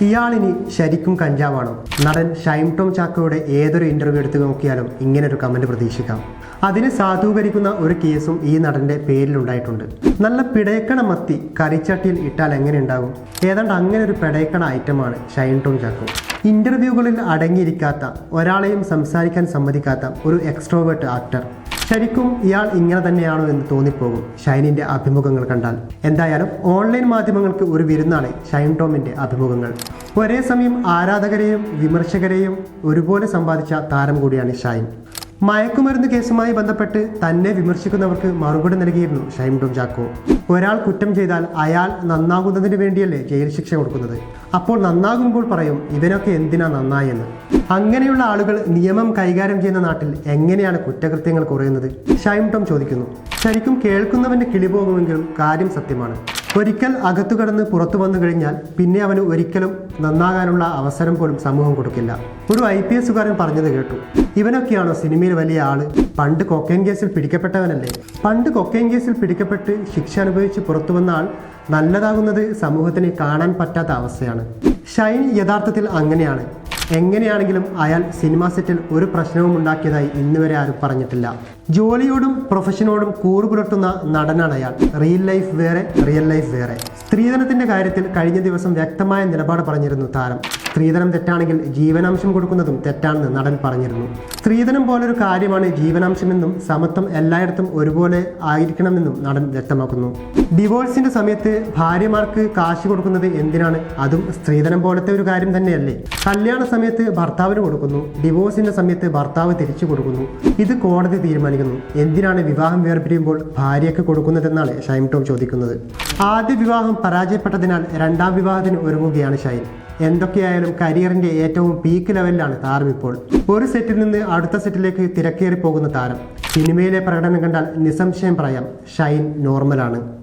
ഇയാളിനി ശരിക്കും കഞ്ചാവാണോ? നടൻ ഷൈൻ ടോം ചാക്കോയുടെ ഏതൊരു ഇന്റർവ്യൂ എടുത്തു നോക്കിയാലും ഇങ്ങനൊരു കമന്റ് പ്രതീക്ഷിക്കാം. അതിനെ സാധൂകരിക്കുന്ന ഒരു കേസും ഈ നടന്റെ പേരിലുണ്ടായിട്ടുണ്ട്. നല്ല പിടയക്കണ മത്തി കറിച്ചട്ടിയിൽ ഇട്ടാൽ എങ്ങനെ ഉണ്ടാകും? ഏതാണ്ട് അങ്ങനെ ഒരു പിടയക്കണ ഐറ്റമാണ് ഷൈൻ ടോം ചാക്കോ. ഇന്റർവ്യൂകളിൽ അടങ്ങിയിരിക്കാത്ത, ഒരാളെയും സംസാരിക്കാൻ സമ്മതിക്കാത്ത ഒരു എക്സ്ട്രോവേർട്ട് ആക്ടർ. ശരിക്കും ഇയാൾ ഇങ്ങനെ തന്നെയാണോ എന്ന് തോന്നിപ്പോകും ഷൈനിന്റെ അഭിമുഖങ്ങൾ കണ്ടാൽ. എന്തായാലും ഓൺലൈൻ മാധ്യമങ്ങൾക്ക് ഒരു വിരുന്നാണ് ഷൈൻ ടോമിന്റെ അഭിമുഖങ്ങൾ. ഒരേ സമയം ആരാധകരെയും വിമർശകരെയും ഒരുപോലെ സമ്പാദിച്ച താരം കൂടിയാണ് ഷൈൻ. മയക്കുമരുന്ന് കേസുമായി ബന്ധപ്പെട്ട് തന്നെ വിമർശിക്കുന്നവർക്ക് മറുപടി നൽകിയിരുന്നു ഷൈൻ ടോം ചാക്കോ. ഒരാൾ കുറ്റം ചെയ്താൽ അയാൾ നന്നാകുന്നതിന് വേണ്ടിയല്ലേ ജയിൽ ശിക്ഷ കൊടുക്കുന്നത്? അപ്പോൾ നന്നാകുമ്പോൾ പറയും ഇവനൊക്കെ എന്തിനാ നന്നായെന്ന്. അങ്ങനെയുള്ള ആളുകൾ നിയമം കൈകാര്യം ചെയ്യുന്ന നാട്ടിൽ എങ്ങനെയാണ് കുറ്റകൃത്യങ്ങൾ കുറയുന്നത്? ഷൈൻ ടോം ചോദിക്കുന്നു. ശരിക്കും കേൾക്കുന്നവന്റെ കിളി പോകുമെങ്കിലും കാര്യം സത്യമാണ്. ഒരിക്കൽ അകത്തു കടന്ന് പുറത്തു വന്നു കഴിഞ്ഞാൽ പിന്നെ അവന് ഒരിക്കലും നന്നാകാനുള്ള അവസരം പോലും സമൂഹം കൊടുക്കില്ല. ഒരു IPS പറഞ്ഞത് കേട്ടു. ഇവനൊക്കെയാണോ സിനിമയിൽ വലിയ ആള്? പണ്ട് കൊക്കൈൻ കേസിൽ പിടിക്കപ്പെട്ടവനല്ലേ? പണ്ട് കൊക്കൈൻ കേസിൽ പിടിക്കപ്പെട്ട് ശിക്ഷ അനുഭവിച്ച് പുറത്തു വന്ന ആൾ നല്ലതാകുന്നത് സമൂഹത്തിന് കാണാൻ പറ്റാത്ത അവസ്ഥയാണ്. ഷൈൻ യഥാർത്ഥത്തിൽ അങ്ങനെയാണ്. എങ്ങനെയാണെങ്കിലും അയാൾ സിനിമാ സെറ്റിൽ ഒരു പ്രശ്നവും ഉണ്ടാക്കിയതായി ഇന്നുവരെ ആരും പറഞ്ഞിട്ടില്ല. ജോലിയോടും പ്രൊഫഷനോടും കൂറു പുലർത്തുന്ന നടനാണ് അയാൾ. റിയൽ ലൈഫ് വേറെ, റിയൽ ലൈഫ് വേറെ. സ്ത്രീധനത്തിന്റെ കാര്യത്തിൽ കഴിഞ്ഞ ദിവസം വ്യക്തമായ നിലപാട് പറഞ്ഞിരുന്നു താരം. സ്ത്രീധനം തെറ്റാണെങ്കിൽ ജീവനാംശം കൊടുക്കുന്നതും തെറ്റാണെന്ന് നടൻ പറഞ്ഞിരുന്നു. സ്ത്രീധനം പോലൊരു കാര്യമാണ് ജീവനാംശമെന്നും സമത്വം എല്ലായിടത്തും ഒരുപോലെ ആയിരിക്കണമെന്നും നടൻ വ്യക്തമാക്കുന്നു. ഡിവോഴ്സിന്റെ സമയത്ത് ഭാര്യമാർക്ക് കാശ് കൊടുക്കുന്നത് എന്തിനാണ്? അതും സ്ത്രീധനം പോലത്തെ ഒരു കാര്യം തന്നെയല്ലേ? കല്യാണ സമയത്ത് ഭർത്താവിന് കൊടുക്കുന്നു, ഡിവോഴ്സിന്റെ സമയത്ത് ഭർത്താവ് തിരിച്ചു കൊടുക്കുന്നു. ഇത് കോടതി തീരുമാനിക്കുന്നു. എന്തിനാണ് വിവാഹം വേർപിരിയുമ്പോൾ ഭാര്യയ്ക്ക് കൊടുക്കുന്നതെന്നാണ് ഷൈൻ ടോം ചോദിക്കുന്നത്. ആദ്യ വിവാഹം പരാജയപ്പെട്ടതിനാൽ രണ്ടാം വിവാഹത്തിന് ഒരുങ്ങുകയാണ് ഷൈൻ. എന്തൊക്കെയായാലും കരിയറിന്റെ ഏറ്റവും പീക്ക് ലെവലിലാണ് താരം ഇപ്പോൾ. ഒരു സെറ്റിൽ നിന്ന് അടുത്ത സെറ്റിലേക്ക് തിരക്കേറി പോകുന്ന താരം. സിനിമയിലെ പ്രകടനം കണ്ടാൽ നിസ്സംശയം പറയാം ഷൈൻ നോർമലാണ്.